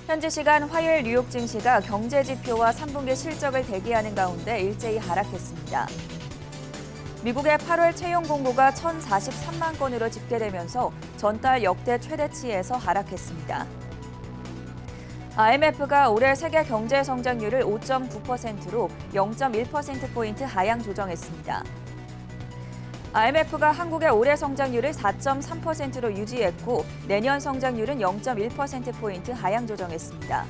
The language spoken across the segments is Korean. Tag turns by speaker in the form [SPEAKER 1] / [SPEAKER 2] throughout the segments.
[SPEAKER 1] 현지 시간 화요일 뉴욕 증시가 경제 지표와 3분기 실적을 대기하는 가운데 일제히 하락했습니다. 미국의 8월 채용 공고가 1,043만 건으로 집계되면서 전달 역대 최대치에서 하락했습니다. IMF가 올해 세계 경제 성장률을 5.9%로 0.1%포인트 하향 조정했습니다. IMF가 한국의 올해 성장률을 4.3%로 유지했고 내년 성장률은 0.1%포인트 하향 조정했습니다.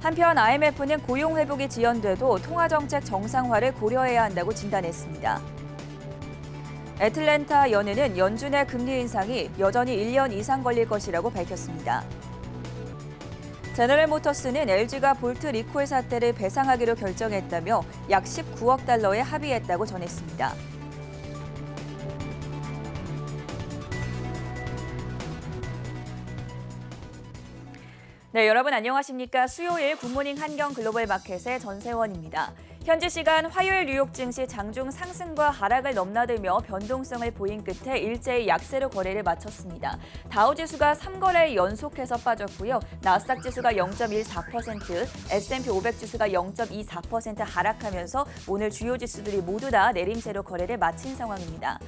[SPEAKER 1] 한편 IMF는 고용 회복이 지연돼도 통화정책 정상화를 고려해야 한다고 진단했습니다. 애틀랜타 연은은 연준의 금리 인상이 여전히 1년 이상 걸릴 것이라고 밝혔습니다. 제너럴모터스는 LG가 볼트 리콜 사태를 배상하기로 결정했다며 약 19억 달러에 합의했다고 전했습니다. 네, 여러분 안녕하십니까? 수요일 굿모닝 한경 글로벌 마켓의 전세원입니다. 현지 시간 화요일 뉴욕 증시 장중 상승과 하락을 넘나들며 변동성을 보인 끝에 일제히 약세로 거래를 마쳤습니다. 다우지수가 3거래 연속해서 빠졌고요. 나스닥 지수가 0.14%, S&P 500 지수가 0.24% 하락하면서 오늘 주요 지수들이 모두 다 내림세로 거래를 마친 상황입니다.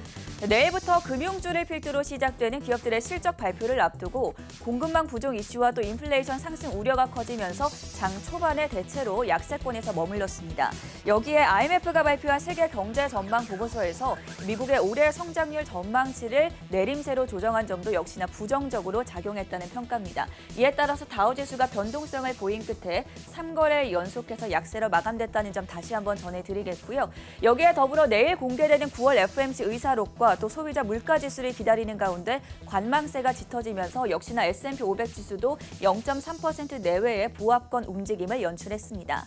[SPEAKER 1] 내일부터 금융주를 필두로 시작되는 기업들의 실적 발표를 앞두고 공급망 부족 이슈와 또 인플레이션 상승 우려가 커지면서 장 초반에 대체로 약세권에서 머물렀습니다. 여기에 IMF가 발표한 세계 경제 전망 보고서에서 미국의 올해 성장률 전망치를 내림세로 조정한 점도 역시나 부정적으로 작용했다는 평가입니다. 이에 따라서 다우지수가 변동성을 보인 끝에 3거래 연속해서 약세로 마감됐다는 점 다시 한번 전해드리겠고요. 여기에 더불어 내일 공개되는 9월 FOMC 의사록과 또 소비자 물가지수를 기다리는 가운데 관망세가 짙어지면서 역시나 S&P 500 지수도 0.3% 내외의 보합권 움직임을 연출했습니다.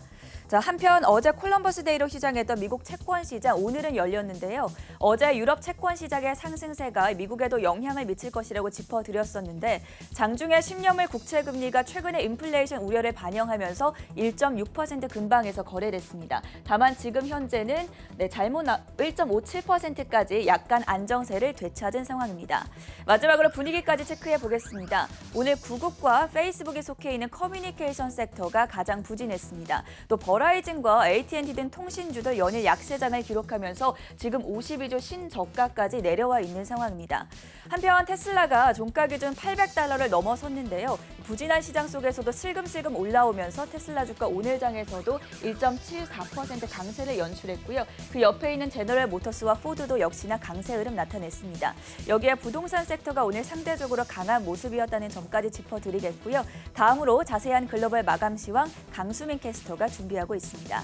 [SPEAKER 1] 자, 한편 어제 콜럼버스 데이로 시작했던 미국 채권 시장 오늘은 열렸는데요. 어제 유럽 채권 시장의 상승세가 미국에도 영향을 미칠 것이라고 짚어드렸었는데 장중에 10년물 국채 금리가 최근의 인플레이션 우려를 반영하면서 1.6% 근방에서 거래를 했습니다. 다만 지금 현재는 1.57%까지 약간 안정세를 되찾은 상황입니다. 마지막으로 분위기까지 체크해 보겠습니다. 오늘 구글과 페이스북이 속해 있는 커뮤니케이션 섹터가 가장 부진했습니다. 또 버라이즌과 AT&T 등 통신주도 연일 약세장을 기록하면서 지금 52주 신저가까지 내려와 있는 상황입니다. 한편 테슬라가 종가 기준 $800를 넘어섰는데요. 부진한 시장 속에서도 슬금슬금 올라오면서 테슬라 주가 오늘 장에서도 1.74% 강세를 연출했고요. 그 옆에 있는 제너럴 모터스와 포드도 역시나 강세 흐름 나타냈습니다. 여기에 부동산 섹터가 오늘 상대적으로 강한 모습이었다는 점까지 짚어드리겠고요. 다음으로 자세한 글로벌 마감 시황 강수민 캐스터가 준비하고 있습니다.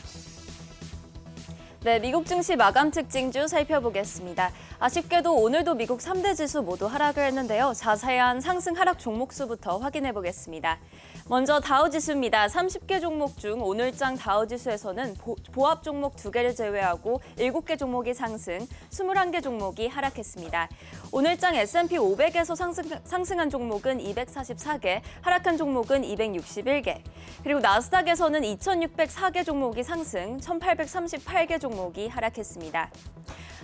[SPEAKER 2] 네, 미국 증시 마감 특징주 살펴보겠습니다. 아쉽게도 오늘도 미국 3대 지수 모두 하락을 했는데요. 자세한 상승 하락 종목수부터 확인해 보겠습니다. 먼저 다우지수입니다. 30개 종목 중 오늘장 다우지수에서는 보합 종목 2개를 제외하고 7개 종목이 상승, 21개 종목이 하락했습니다. 오늘장 S&P 500에서 상승한 종목은 244개, 하락한 종목은 261개. 그리고 나스닥에서는 2,604개 종목이 상승, 1,838개 종목이 하락했습니다.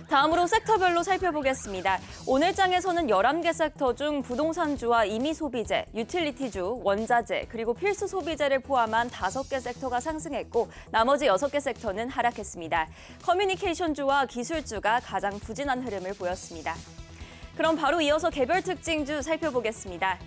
[SPEAKER 2] 다음으로 섹터별로 살펴보겠습니다. 오늘장에서는 11개 섹터 중 부동산주와 임의소비재, 유틸리티주, 원자재, 그리고 필수 소비재를 포함한 5개 섹터가 상승했고 나머지 6개 섹터는 하락했습니다. 커뮤니케이션주와 기술주가 가장 부진한 흐름을 보였습니다. 그럼 바로 이어서 개별 특징주 살펴보겠습니다.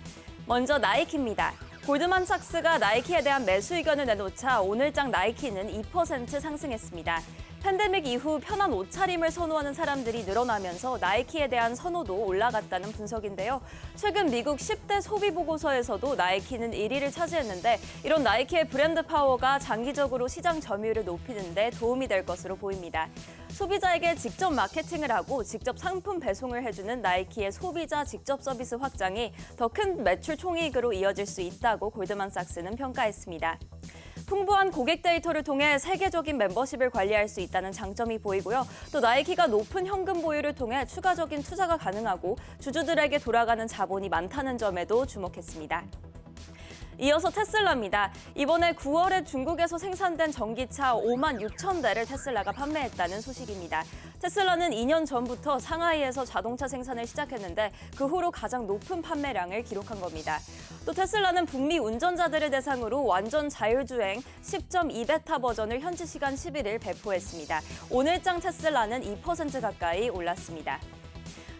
[SPEAKER 2] 먼저 나이키입니다. 골드만삭스가 나이키에 대한 매수 의견을 내놓자 오늘장 나이키는 2% 상승했습니다. 팬데믹 이후 편한 옷차림을 선호하는 사람들이 늘어나면서 나이키에 대한 선호도 올라갔다는 분석인데요. 최근 미국 10대 소비 보고서에서도 나이키는 1위를 차지했는데 이런 나이키의 브랜드 파워가 장기적으로 시장 점유율을 높이는 데 도움이 될 것으로 보입니다. 소비자에게 직접 마케팅을 하고 직접 상품 배송을 해주는 나이키의 소비자 직접 서비스 확장이 더 큰 매출 총이익으로 이어질 수 있다고 골드만삭스는 평가했습니다. 풍부한 고객 데이터를 통해 세계적인 멤버십을 관리할 수 있다는 장점이 보이고요. 또 나이키가 높은 현금 보유를 통해 추가적인 투자가 가능하고 주주들에게 돌아가는 자본이 많다는 점에도 주목했습니다. 이어서 테슬라입니다. 이번에 9월에 중국에서 생산된 전기차 5만 6천 대를 테슬라가 판매했다는 소식입니다. 테슬라는 2년 전부터 상하이에서 자동차 생산을 시작했는데 그 후로 가장 높은 판매량을 기록한 겁니다. 또 테슬라는 북미 운전자들을 대상으로 완전 자율주행 10.2베타 버전을 현지 시간 11일 배포했습니다. 오늘장 테슬라는 2% 가까이 올랐습니다.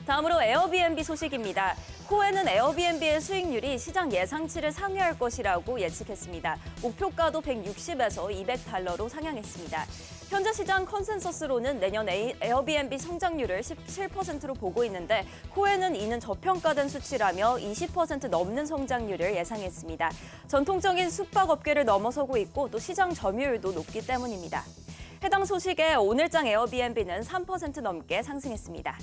[SPEAKER 2] 다음으로 에어비앤비 소식입니다. 코웨는 에어비앤비의 수익률이 시장 예상치를 상회할 것이라고 예측했습니다. 목표가도 160에서 200달러로 상향했습니다. 현재 시장 컨센서스로는 내년 에어비앤비 성장률을 17%로 보고 있는데 코웨는 이는 저평가된 수치라며 20% 넘는 성장률을 예상했습니다. 전통적인 숙박업계를 넘어서고 있고 또 시장 점유율도 높기 때문입니다. 해당 소식에 오늘장 에어비앤비는 3% 넘게 상승했습니다.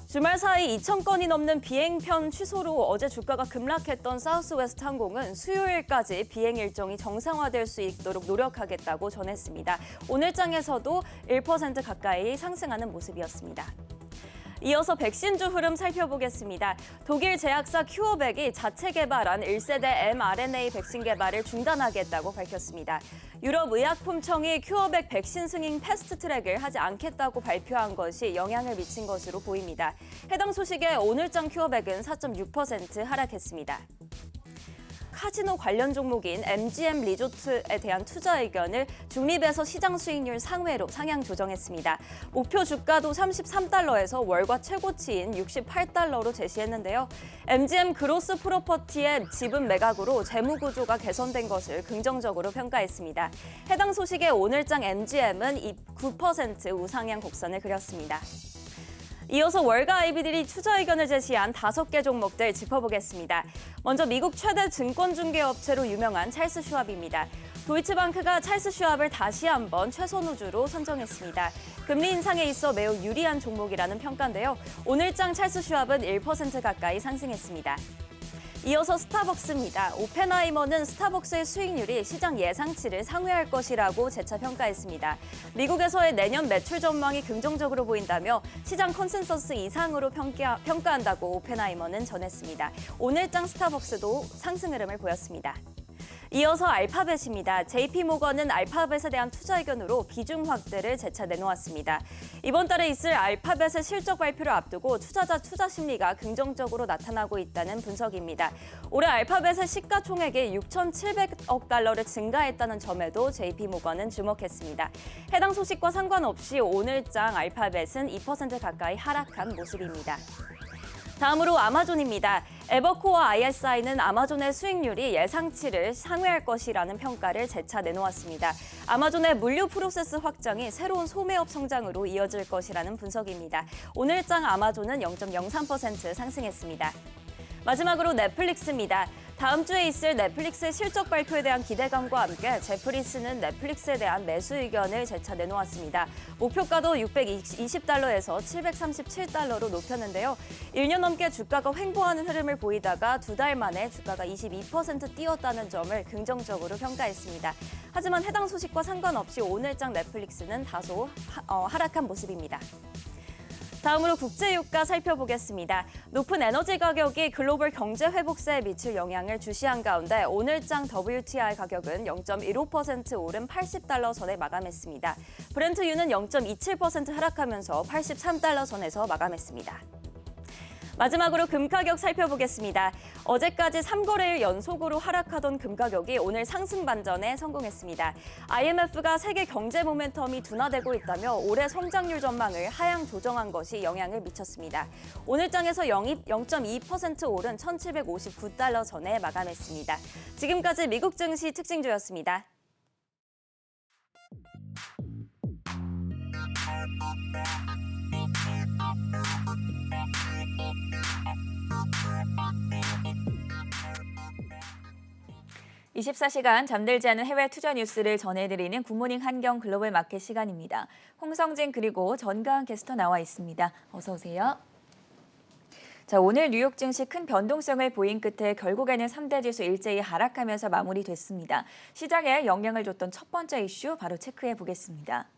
[SPEAKER 2] 주말 사이 2,000건이 넘는 비행편 취소로 어제 주가가 급락했던 사우스웨스트 항공은 수요일까지 비행 일정이 정상화될 수 있도록 노력하겠다고 전했습니다. 오늘장에서도 1% 가까이 상승하는 모습이었습니다. 이어서 백신주 흐름 살펴보겠습니다. 독일 제약사 큐어백이 자체 개발한 1세대 mRNA 백신 개발을 중단하겠다고 밝혔습니다. 유럽의약품청이 큐어백 백신 승인 패스트트랙을 하지 않겠다고 발표한 것이 영향을 미친 것으로 보입니다. 해당 소식에 오늘장 큐어백은 4.6% 하락했습니다. 카지노 관련 종목인 MGM 리조트에 대한 투자 의견을 중립에서 시장 수익률 상회로 상향 조정했습니다. 목표 주가도 33달러에서 월과 최고치인 68달러로 제시했는데요. MGM 그로스 프로퍼티의 지분 매각으로 재무 구조가 개선된 것을 긍정적으로 평가했습니다. 해당 소식에 오늘장 MGM은 9% 우상향 곡선을 그렸습니다. 이어서 월가 IB들이 투자 의견을 제시한 5개 종목들 짚어보겠습니다. 먼저 미국 최대 증권중개업체로 유명한 찰스 슈왑입니다. 도이치방크가 찰스 슈왑을 다시 한번 최선호주로 선정했습니다. 금리 인상에 있어 매우 유리한 종목이라는 평가인데요. 오늘장 찰스 슈왑은 1% 가까이 상승했습니다. 이어서 스타벅스입니다. 오펜하이머는 스타벅스의 수익률이 시장 예상치를 상회할 것이라고 재차 평가했습니다. 미국에서의 내년 매출 전망이 긍정적으로 보인다며 시장 컨센서스 이상으로 평가한다고 오펜하이머는 전했습니다. 오늘장 스타벅스도 상승 흐름을 보였습니다. 이어서 알파벳입니다. JP모건은 알파벳에 대한 투자 의견으로 비중 확대를 재차 내놓았습니다. 이번 달에 있을 알파벳의 실적 발표를 앞두고 투자자 투자 심리가 긍정적으로 나타나고 있다는 분석입니다. 올해 알파벳의 시가총액이 6,700억 달러를 증가했다는 점에도 JP모건은 주목했습니다. 해당 소식과 상관없이 오늘장 알파벳은 2% 가까이 하락한 모습입니다. 다음으로 아마존입니다. 에버코어 ISI는 아마존의 수익률이 예상치를 상회할 것이라는 평가를 재차 내놓았습니다. 아마존의 물류 프로세스 확장이 새로운 소매업 성장으로 이어질 것이라는 분석입니다. 오늘장 아마존은 0.03% 상승했습니다. 마지막으로 넷플릭스입니다. 다음 주에 있을 넷플릭스의 실적 발표에 대한 기대감과 함께 제프리스는 넷플릭스에 대한 매수 의견을 재차 내놓았습니다. 목표가도 620달러에서 737달러로 높였는데요. 1년 넘게 주가가 횡보하는 흐름을 보이다가 2달 만에 주가가 22% 뛰었다는 점을 긍정적으로 평가했습니다. 하지만 해당 소식과 상관없이 오늘장 넷플릭스는 다소 하락한 모습입니다. 다음으로 국제유가 살펴보겠습니다. 높은 에너지 가격이 글로벌 경제 회복세에 미칠 영향을 주시한 가운데 오늘장 WTI 가격은 0.15% 오른 80달러 선에 마감했습니다. 브렌트유는 0.27% 하락하면서 83달러 선에서 마감했습니다. 마지막으로 금 가격 살펴보겠습니다. 어제까지 3거래일 연속으로 하락하던 금 가격이 오늘 상승 반전에 성공했습니다. IMF가 세계 경제 모멘텀이 둔화되고 있다며 올해 성장률 전망을 하향 조정한 것이 영향을 미쳤습니다. 오늘장에서 0.2% 오른 1,759달러 선에 마감했습니다. 지금까지 미국 증시 특징주였습니다.
[SPEAKER 1] (24시간) 잠들지 않은 해외 투자 뉴스를 전해드리는 굿모닝 한경 글로벌 마켓 시간입니다. 홍성진 그리고 전가은 캐스터 나와 있습니다. 어서 오세요. 자, 오늘 뉴욕 증시 큰 변동성을 보인 끝에 결국에는 3대 지수 일제히 하락하면서 마무리됐습니다. 시장에 영향을 줬던 첫 번째 이슈 바로 체크해 보겠습니다.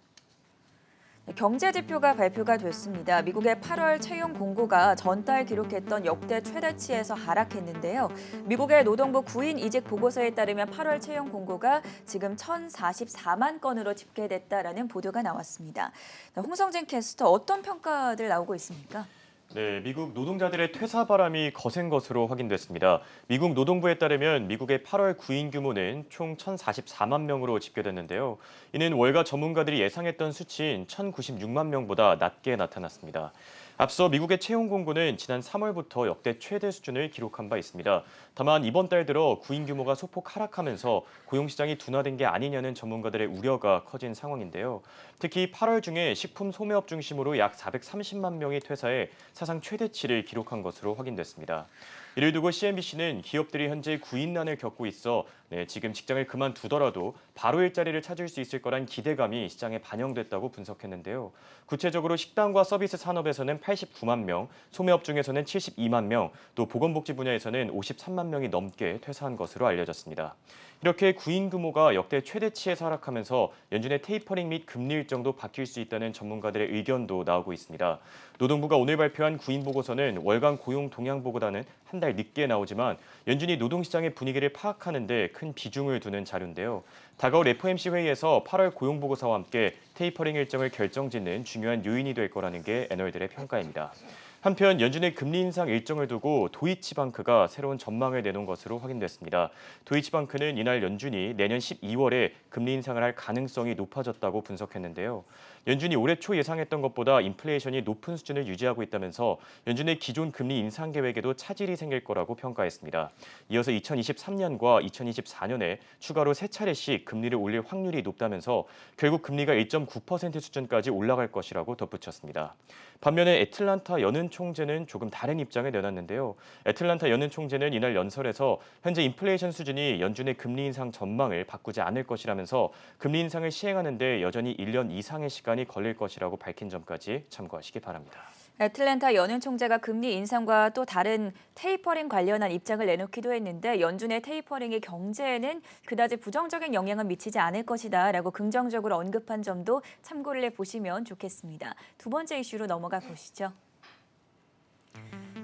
[SPEAKER 1] 경제 지표가 발표가 됐습니다. 미국의 8월 채용 공고가 전달 기록했던 역대 최대치에서 하락했는데요. 미국의 노동부 구인 이직 보고서에 따르면 8월 채용 공고가 지금 1,044만 건으로 집계됐다라는 보도가 나왔습니다. 홍성진 캐스터, 어떤 평가들 나오고 있습니까?
[SPEAKER 3] 네, 미국 노동자들의 퇴사 바람이 거센 것으로 확인됐습니다. 미국 노동부에 따르면 미국의 8월 구인 규모는 총 1,044만 명으로 집계됐는데요. 이는 월가 전문가들이 예상했던 수치인 1,096만 명보다 낮게 나타났습니다. 앞서 미국의 채용 공고는 지난 3월부터 역대 최대 수준을 기록한 바 있습니다. 다만 이번 달 들어 구인 규모가 소폭 하락하면서 고용시장이 둔화된 게 아니냐는 전문가들의 우려가 커진 상황인데요. 특히 8월 중에 식품 소매업 중심으로 약 430만 명이 퇴사해 사상 최대치를 기록한 것으로 확인됐습니다. 이를 두고 CNBC는 기업들이 현재 구인난을 겪고 있어 지금 직장을 그만두더라도 바로 일자리를 찾을 수 있을 거란 기대감이 시장에 반영됐다고 분석했는데요. 구체적으로 식당과 서비스 산업에서는 89만 명, 소매업 중에서는 72만 명, 또 보건복지 분야에서는 53만 명이 넘게 퇴사한 것으로 알려졌습니다. 이렇게 구인 규모가 역대 최대치에 하락하면서 연준의 테이퍼링 및 금리 일정도 바뀔 수 있다는 전문가들의 의견도 나오고 있습니다. 노동부가 오늘 발표한 구인 보고서는 월간 고용 동향 보고보다는 한 달 늦게 나오지만 연준이 노동시장의 분위기를 파악하는 데 큰 비중을 두는 자료인데요. 다가올 FOMC 회의에서 8월 고용 보고서와 함께 테이퍼링 일정을 결정짓는 중요한 요인이 될 거라는 게 애널들의 평가입니다. 한편 연준의 금리 인상 일정을 두고 도이치방크가 새로운 전망을 내놓은 것으로 확인됐습니다. 도이치방크는 이날 연준이 내년 12월에 금리 인상을 할 가능성이 높아졌다고 분석했는데요. 연준이 올해 초 예상했던 것보다 인플레이션이 높은 수준을 유지하고 있다면서 연준의 기존 금리 인상 계획에도 차질이 생길 거라고 평가했습니다. 이어서 2023년과 2024년에 추가로 3차례씩 금리를 올릴 확률이 높다면서 결국 금리가 1.9% 수준까지 올라갈 것이라고 덧붙였습니다. 반면에 애틀란타 여는 총재는 조금 다른 입장을 내놨는데요. 애틀란타 여는 총재는 이날 연설에서 현재 인플레이션 수준이 연준의 금리 인상 전망을 바꾸지 않을 것이라면서 금리 인상을 시행하는 데 여전히 1년 이상의 시간이 걸릴 것이라고 밝힌 점까지 참고하시기 바랍니다.
[SPEAKER 1] 애틀랜타 여는 총재가 금리 인상과 또 다른 테이퍼링 관련한 입장을 내놓기도 했는데 연준의 테이퍼링이 경제에는 그다지 부정적인 영향은 미치지 않을 것이다라고 긍정적으로 언급한 점도 참고를 해보시면 좋겠습니다. 두 번째 이슈로 넘어가 보시죠.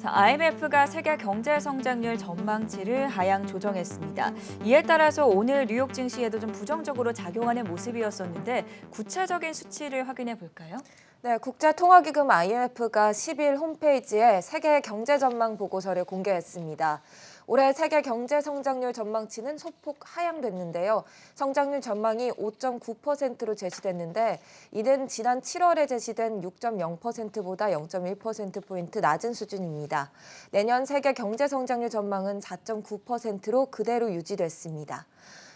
[SPEAKER 1] IMF가 세계 경제 성장률 전망치를 하향 조정했습니다. 이에 따라서 오늘 뉴욕 증시에도 좀 부정적으로 작용하는 모습이었었는데 구체적인 수치를 확인해 볼까요?
[SPEAKER 4] 네, 국제통화기금 IMF가 10일 홈페이지에 세계 경제 전망 보고서를 공개했습니다. 올해 세계 경제 성장률 전망치는 소폭 하향됐는데요. 성장률 전망이 5.9%로 제시됐는데 이는 지난 7월에 제시된 6.0%보다 0.1%포인트 낮은 수준입니다. 내년 세계 경제 성장률 전망은 4.9%로 그대로 유지됐습니다.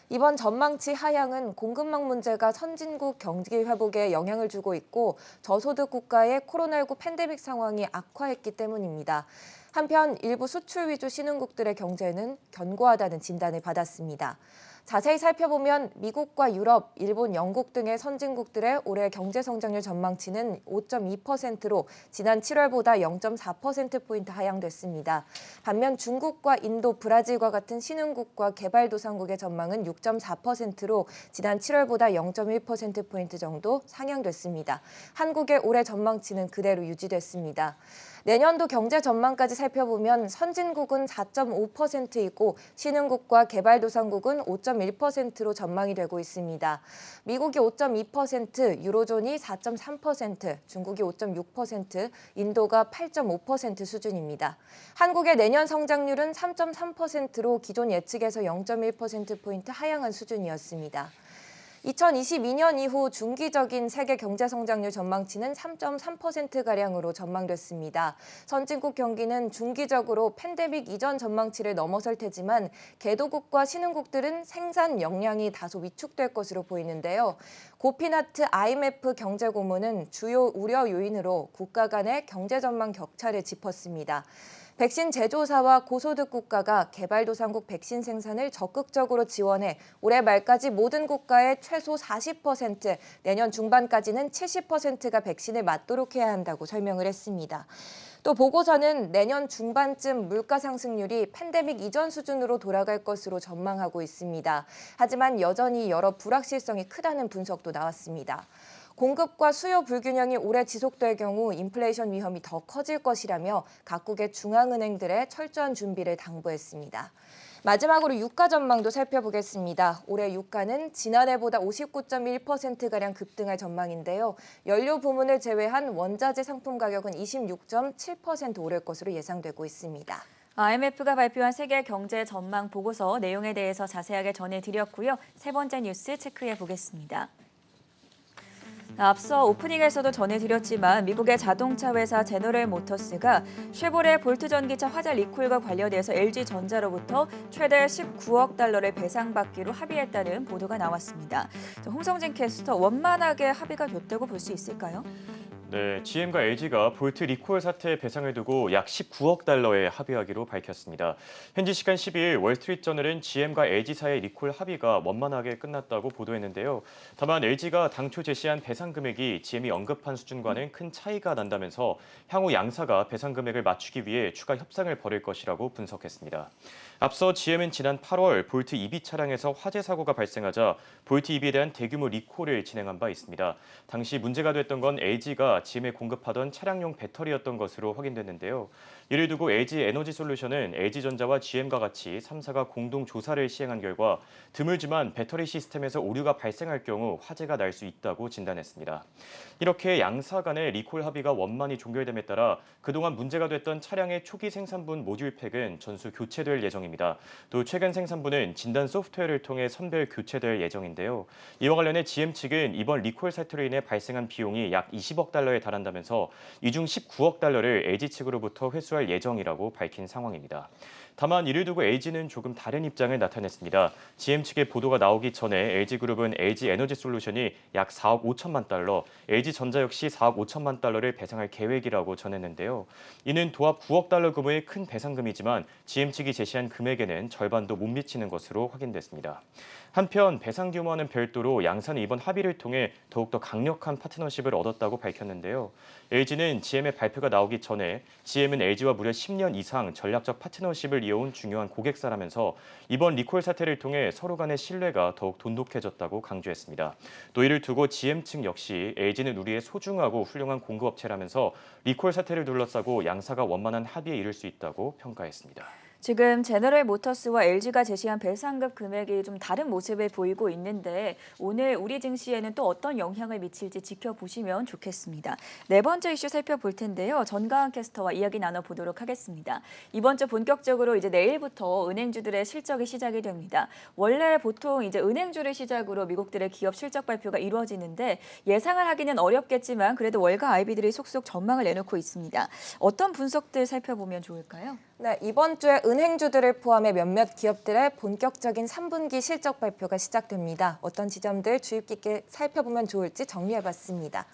[SPEAKER 4] 이번 전망치 하향은 공급망 문제가 선진국 경기 회복에 영향을 주고 있고 저소득 국가의 코로나19 팬데믹 상황이 악화했기 때문입니다. 한편 일부 수출 위주 신흥국들의 경제는 견고하다는 진단을 받았습니다. 자세히 살펴보면 미국과 유럽, 일본, 영국 등의 선진국들의 올해 경제 성장률 전망치는 5.2%로 지난 7월보다 0.4%포인트 하향됐습니다. 반면 중국과 인도, 브라질과 같은 신흥국과 개발도상국의 전망은 6.4%로 지난 7월보다 0.1%포인트 정도 상향됐습니다. 한국의 올해 전망치는 그대로 유지됐습니다. 내년도 경제 전망까지 살펴보면 선진국은 4.5%이고 신흥국과 개발도상국은 5.1%로 전망이 되고 있습니다. 미국이 5.2%, 유로존이 4.3%, 중국이 5.6%, 인도가 8.5% 수준입니다. 한국의 내년 성장률은 3.3%로 기존 예측에서 0.1%포인트 하향한 수준이었습니다. 2022년 이후 중기적인 세계 경제 성장률 전망치는 3.3%가량으로 전망됐습니다. 선진국 경기는 중기적으로 팬데믹 이전 전망치를 넘어설 테지만 개도국과 신흥국들은 생산 역량이 다소 위축될 것으로 보이는데요. 고피나트 IMF 경제고문은 주요 우려 요인으로 국가 간의 경제 전망 격차를 짚었습니다. 백신 제조사와 고소득 국가가 개발도상국 백신 생산을 적극적으로 지원해 올해 말까지 모든 국가의 최소 40%, 내년 중반까지는 70%가 백신을 맞도록 해야 한다고 설명을 했습니다. 또 보고서는 내년 중반쯤 물가 상승률이 팬데믹 이전 수준으로 돌아갈 것으로 전망하고 있습니다. 하지만 여전히 여러 불확실성이 크다는 분석도 나왔습니다. 공급과 수요 불균형이 오래 지속될 경우 인플레이션 위험이 더 커질 것이라며 각국의 중앙은행들의 철저한 준비를 당부했습니다. 마지막으로 유가 전망도 살펴보겠습니다. 올해 유가는 지난해보다 59.1%가량 급등할 전망인데요. 연료 부문을 제외한 원자재 상품 가격은 26.7% 오를 것으로 예상되고 있습니다.
[SPEAKER 1] IMF가 발표한 세계 경제 전망 보고서 내용에 대해서 자세하게 전해드렸고요. 세 번째 뉴스 체크해 보겠습니다. 앞서 오프닝에서도 전해드렸지만 미국의 자동차 회사 제너럴 모터스가 쉐보레 볼트 전기차 화재 리콜과 관련해서 LG전자로부터 최대 19억 달러를 배상받기로 합의했다는 보도가 나왔습니다. 홍성진 캐스터, 원만하게 합의가 됐다고 볼 수 있을까요?
[SPEAKER 3] 네, GM과 LG가 볼트 리콜 사태 배상을 두고 약 19억 달러에 합의하기로 밝혔습니다. 현지 시간 12일 월스트리트저널은 GM과 LG사의 리콜 합의가 원만하게 끝났다고 보도했는데요. 다만 LG가 당초 제시한 배상 금액이 GM이 언급한 수준과는 큰 차이가 난다면서 향후 양사가 배상 금액을 맞추기 위해 추가 협상을 벌일 것이라고 분석했습니다. 앞서 GM은 지난 8월 볼트 EV 차량에서 화재 사고가 발생하자 볼트 EV에 대한 대규모 리콜을 진행한 바 있습니다. 당시 문제가 됐던 건 LG가 GM에 공급하던 차량용 배터리였던 것으로 확인됐는데요. 이를 두고 LG 에너지솔루션은 LG전자와 GM과 같이 3사가 공동 조사를 시행한 결과 드물지만 배터리 시스템에서 오류가 발생할 경우 화재가 날 수 있다고 진단했습니다. 이렇게 양사 간의 리콜 합의가 원만히 종결됨에 따라 그동안 문제가 됐던 차량의 초기 생산분 모듈팩은 전수 교체될 예정입니다. 또 최근 생산분은 진단 소프트웨어를 통해 선별 교체될 예정인데요. 이와 관련해 GM 측은 이번 리콜 사태로 인해 발생한 비용이 약 20억 달러에 달한다면서 이 중 19억 달러를 LG 측으로부터 회수할 예정이라고 밝힌 상황입니다. 다만 이를 두고 LG는 조금 다른 입장을 나타냈습니다. GM 측의 보도가 나오기 전에 LG그룹은 LG에너지솔루션이 약 4억 5천만 달러, LG전자 역시 4억 5천만 달러를 배상할 계획이라고 전했는데요. 이는 도합 9억 달러 규모의 큰 배상금이지만 GM 측이 제시한 금액에는 절반도 못 미치는 것으로 확인됐습니다. 한편 배상 규모와는 별도로 양사는 이번 합의를 통해 더욱더 강력한 파트너십을 얻었다고 밝혔는데요. LG는 GM의 발표가 나오기 전에 GM은 LG와 무려 10년 이상 전략적 파트너십을 이어온 중요한 고객사라면서 이번 리콜 사태를 통해 서로 간의 신뢰가 더욱 돈독해졌다고 강조했습니다. 또 이를 두고 GM 측 역시 LG는 우리의 소중하고 훌륭한 공급업체라면서 리콜 사태를 둘러싸고 양사가 원만한 합의에 이를 수 있다고 평가했습니다.
[SPEAKER 1] 지금 제너럴 모터스와 LG가 제시한 배상금 금액이 좀 다른 모습을 보이고 있는데 오늘 우리 증시에는 또 어떤 영향을 미칠지 지켜보시면 좋겠습니다. 네 번째 이슈 살펴볼 텐데요. 전가은 캐스터와 이야기 나눠보도록 하겠습니다. 이번 주 본격적으로 이제 내일부터 은행주들의 실적이 시작이 됩니다. 원래 보통 이제 은행주를 시작으로 미국들의 기업 실적 발표가 이루어지는데 예상을 하기는 어렵겠지만 그래도 월가 IB들이 속속 전망을 내놓고 있습니다. 어떤 분석들 살펴보면 좋을까요?
[SPEAKER 4] 네, 이번 주에 은행주들을 포함해 몇몇 기업들의 본격적인 3분기 실적 발표가 시작됩니다. 어떤 지점들 주의 깊게 살펴보면 좋을지 정리해봤습니다.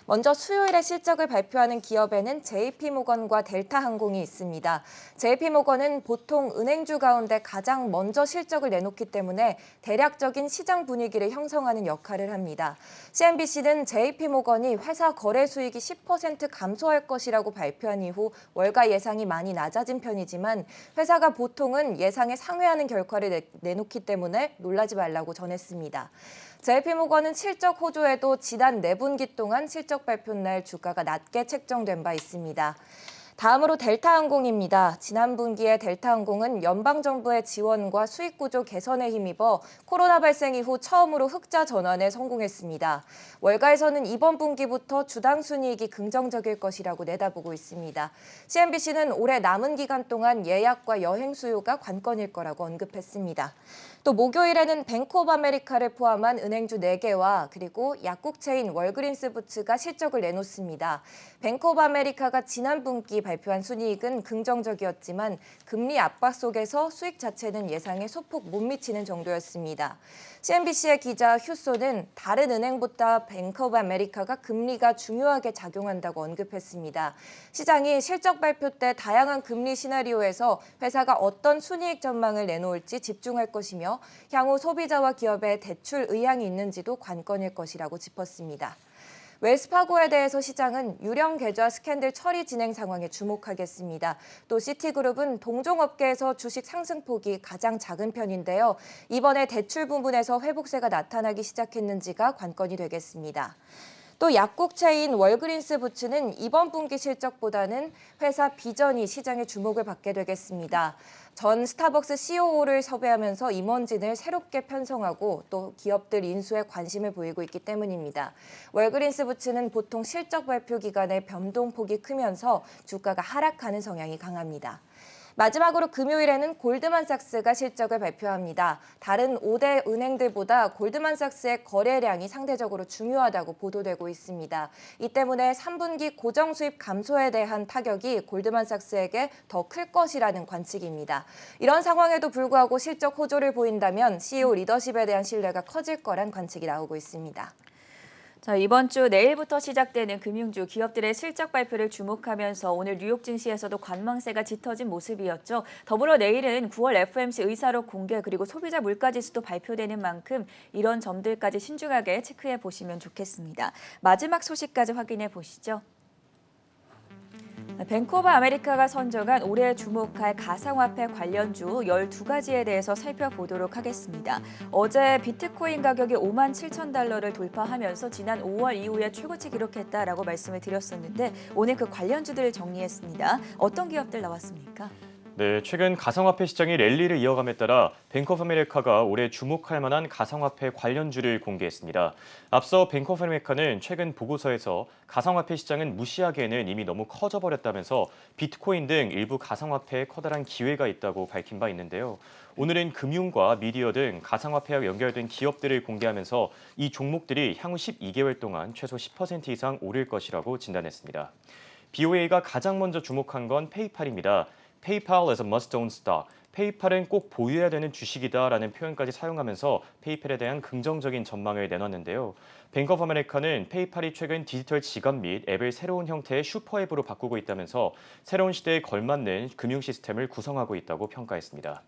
[SPEAKER 4] 먼저 수요일에 실적을 발표하는 기업에는 JP모건과 델타항공이 있습니다. JP모건은 보통 은행주 가운데 가장 먼저 실적을 내놓기 때문에 대략적인 시장 분위기를 형성하는 역할을 합니다. CNBC는 JP모건이 회사 거래 수익이 10% 감소할 것이라고 발표한 이후 월가 예상이 많이 낮아진 편이지만 회사가 보통은 예상에 상회하는 결과를 내놓기 때문에 놀라지 말라고 전했습니다. JP모건은 실적 호조에도 지난 4분기 동안 실적 발표 날 주가가 낮게 책정된 바 있습니다. 다음으로 델타항공입니다. 지난 분기에 델타항공은 연방정부의 지원과 수익구조 개선에 힘입어 코로나 발생 이후 처음으로 흑자 전환에 성공했습니다. 월가에서는 이번 분기부터 주당 순이익이 긍정적일 것이라고 내다보고 있습니다. CNBC는 올해 남은 기간 동안 예약과 여행 수요가 관건일 거라고 언급했습니다. 또 목요일에는 뱅크 오브 아메리카를 포함한 은행주 4개와 그리고 약국체인 월그린스 부츠가 실적을 내놓습니다. 뱅크 오브 아메리카가 지난 분기 발표한 순이익은 긍정적이었지만 금리 압박 속에서 수익 자체는 예상에 소폭 못 미치는 정도였습니다. CNBC의 기자 휴소는 다른 은행보다 뱅크 오브 아메리카가 금리가 중요하게 작용한다고 언급했습니다. 시장이 실적 발표 때 다양한 금리 시나리오에서 회사가 어떤 순이익 전망을 내놓을지 집중할 것이며 향후 소비자와 기업의 대출 의향이 있는지도 관건일 것이라고 짚었습니다. 웰스파고에 대해서 시장은 유령 계좌 스캔들 처리 진행 상황에 주목하겠습니다. 또 시티그룹은 동종업계에서 주식 상승폭이 가장 작은 편인데요. 이번에 대출 부분에서 회복세가 나타나기 시작했는지가 관건이 되겠습니다. 또 약국체인 월그린스 부츠는 이번 분기 실적보다는 회사 비전이 시장의 주목을 받게 되겠습니다. 전 스타벅스 COO를 섭외하면서 임원진을 새롭게 편성하고 또 기업들 인수에 관심을 보이고 있기 때문입니다. 월그린스 부츠는 보통 실적 발표 기간에 변동폭이 크면서 주가가 하락하는 성향이 강합니다. 마지막으로 금요일에는 골드만삭스가 실적을 발표합니다. 다른 5대 은행들보다 골드만삭스의 거래량이 상대적으로 중요하다고 보도되고 있습니다. 이 때문에 3분기 고정 수입 감소에 대한 타격이 골드만삭스에게 더 클 것이라는 관측입니다. 이런 상황에도 불구하고 실적 호조를 보인다면 CEO 리더십에 대한 신뢰가 커질 거란 관측이 나오고 있습니다.
[SPEAKER 1] 자, 이번 주 내일부터 시작되는 금융주 기업들의 실적 발표를 주목하면서 오늘 뉴욕 증시에서도 관망세가 짙어진 모습이었죠. 더불어 내일은 9월 FOMC 의사록 공개 그리고 소비자 물가지수도 발표되는 만큼 이런 점들까지 신중하게 체크해 보시면 좋겠습니다. 마지막 소식까지 확인해 보시죠. 뱅크 오브 아메리카가 선정한 올해 주목할 가상화폐 관련주 12가지에 대해서 살펴보도록 하겠습니다. 어제 비트코인 가격이 57,000달러를 돌파하면서 지난 5월 이후에 최고치 기록했다라고 말씀을 드렸었는데 오늘 그 관련주들을 정리했습니다. 어떤 기업들 나왔습니까?
[SPEAKER 3] 네, 최근 가상화폐 시장이 랠리를 이어감에 따라 뱅크 오브 아메리카가 올해 주목할 만한 가상화폐 관련주를 공개했습니다. 앞서 뱅크 오브 아메리카는 최근 보고서에서 가상화폐 시장은 무시하기에는 이미 너무 커져버렸다면서 비트코인 등 일부 가상화폐에 커다란 기회가 있다고 밝힌 바 있는데요. 오늘은 금융과 미디어 등 가상화폐와 연결된 기업들을 공개하면서 이 종목들이 향후 12개월 동안 최소 10% 이상 오를 것이라고 진단했습니다. BOA가 가장 먼저 주목한 건 페이팔입니다. PayPal is a must-own stock. 페이팔은 꼭 보유해야 되는 주식이다라는 표현까지 사용하면서 페이팔에 대한 긍정적인 전망을 내놨는데요. 뱅크 오브 아메리카는 페이팔이 최근 디지털 지갑 및 앱을 새로운 형태의 슈퍼앱으로 바꾸고 있다면서 새로운 시대에 걸맞는 금융 시스템을 구성하고 있다고 평가했습니다.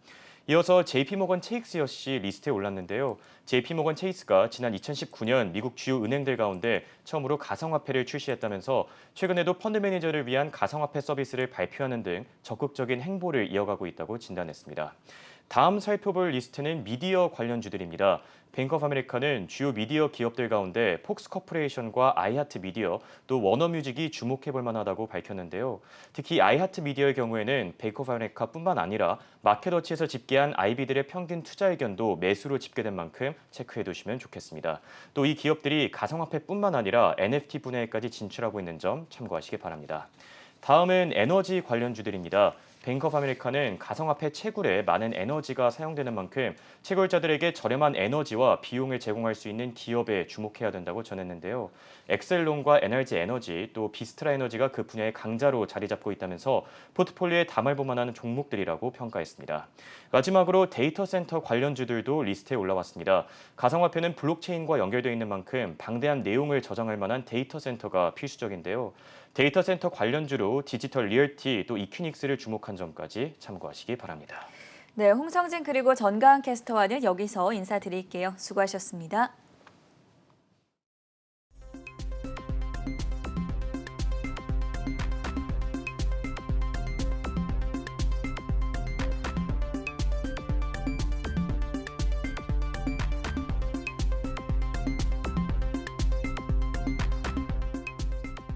[SPEAKER 3] 이어서 JP모건 체이스 역시 리스트에 올랐는데요. JP모건 체이스가 지난 2019년 미국 주요 은행들 가운데 처음으로 가상화폐를 출시했다면서 최근에도 펀드 매니저를 위한 가상화폐 서비스를 발표하는 등 적극적인 행보를 이어가고 있다고 진단했습니다. 다음 살펴볼 리스트는 미디어 관련주들입니다. 뱅크 오브 아메리카는 주요 미디어 기업들 가운데 폭스 코퍼레이션과 아이하트 미디어, 또 워너뮤직이 주목해볼 만하다고 밝혔는데요. 특히 아이하트 미디어의 경우에는 뱅크 오브 아메리카뿐만 아니라 마켓워치에서 집계한 IB들의 평균 투자 의견도 매수로 집계된 만큼 체크해두시면 좋겠습니다. 또 이 기업들이 가상화폐뿐만 아니라 NFT 분야에까지 진출하고 있는 점 참고하시기 바랍니다. 다음은 에너지 관련주들입니다. 뱅크 오브 아메리카는 가상화폐 채굴에 많은 에너지가 사용되는 만큼 채굴자들에게 저렴한 에너지와 비용을 제공할 수 있는 기업에 주목해야 된다고 전했는데요. 엑셀론과 NRG 에너지 또 비스트라 에너지가 그 분야의 강자로 자리 잡고 있다면서 포트폴리오에 담아볼 만한 종목들이라고 평가했습니다. 마지막으로 데이터 센터 관련주들도 리스트에 올라왔습니다. 가상화폐는 블록체인과 연결되어 있는 만큼 방대한 내용을 저장할 만한 데이터 센터가 필수적인데요. 데이터 센터 관련주로 디지털 리얼티 또 이큐닉스를 주목한 점까지 참고하시기 바랍니다.
[SPEAKER 1] 네, 홍성진 그리고 전가은 캐스터와는 여기서 인사드릴게요. 수고하셨습니다.